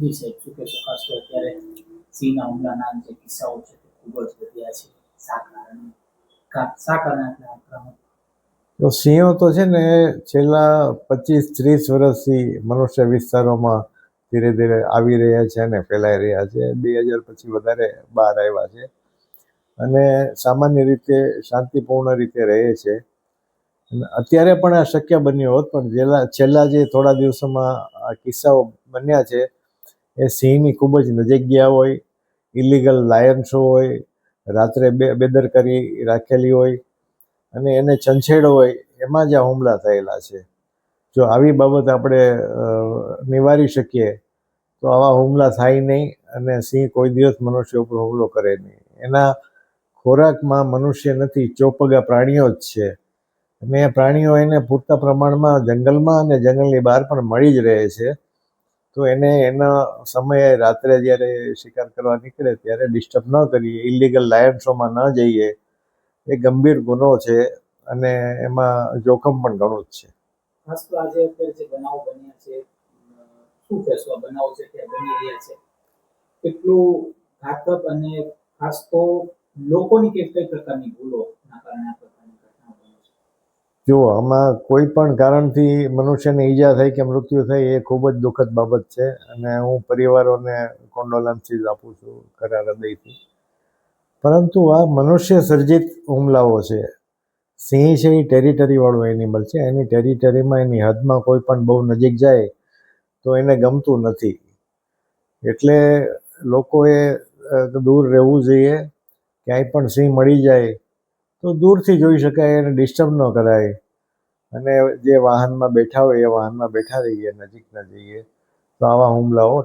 જી સાહેબ, શું કહેશો? ખાસ તો અત્યારે સિંહના હુમલાના જે કિસ્સાઓ છે તે ખૂબ જ વધ્યા છે. શા કારણે શા કારણે આટલા આક્રમક? તો સિંહો તો છે ને છેલ્લા 25-30 વર્ષથી મનુષ્ય વિસ્તારોમાં ધીરે ધીરે આવી રહ્યા છે અને ફેલાઈ રહ્યા છે. 2000 પછી વધારે બહાર આવ્યા છે અને સામાન્ય રીતે શાંતિપૂર્ણ રીતે રહે છે. અત્યારે પણ આ શક્ય બન્યું હોત, પણ છેલ્લા જે થોડા દિવસોમાં આ કિસ્સાઓ બન્યા છે એ સિંહની ખૂબ જ નજીક ગયા હોય, ઇલીગલ લાયન શો હોય, રાત્રે બેદરકારી રાખેલી હોય અને એને છંછેડો હોય, એમાં જ આ હુમલા થયેલા છે. જો આવી બાબત આપણે નિવારી શકીએ તો આવા હુમલા થાય નહીં અને સિંહ કોઈ દિવસ મનુષ્ય ઉપર હુમલો કરે નહીં. એના ખોરાકમાં મનુષ્ય નથી, ચોપગા પ્રાણીઓ જ છે અને એ પ્રાણીઓ એને પૂરતા પ્રમાણમાં જંગલમાં અને જંગલની બહાર પણ મળી જ રહે છે. તો એને એના સમયે રાત્રે જ્યારે શિકાર કરવા નીકળે ત્યારે ડિસ્ટર્બ ન કરીએ, ઇલીગલ લાયન શોમાં ન જઈએ. એ ગંભીર ગુનો છે અને એમાં જોખમ પણ ઘણું જ છે. ખાસ તો આજે અત્યારે જે બનાવ બન્યા છે, શું કહેશો? આ બનાવ છે તે બની રહ્યા છે, કેટલું ઘાતક અને ખાસ તો લોકોની કઈ પ્રકારની ભૂલોના કારણે આ પ્રકારની ઘટના બને છે? જુઓ, આમાં કોઈ પણ કારણથી મનુષ્યને ઈજા થઈ કે મૃત્યુ થઈ એ ખૂબ જ દુઃખદ બાબત છે અને હું પરિવારોને કોન્ડોલન્સીસ આપું છું ખરા હૃદયથી. પરંતુ આ મનુષ્ય સર્જિત હુમલાઓ છે. સિંહ છે એ ટેરિટરીવાળું એનિમલ છે. એની ટેરિટરીમાં, એની હદમાં કોઈ પણ બહુ નજીક જાય તો એને ગમતું નથી. એટલે લોકોએ દૂર રહેવું જોઈએ. ક્યાંય પણ સિંહ મળી જાય તો દૂરથી જોઈ શકાય, એને ડિસ્ટર્બ ન કરાય અને જે વાહનમાં બેઠા હોય એ વાહનમાં બેઠા રહીએ, નજીક ન જઈએ, તો આવા હુમલાઓ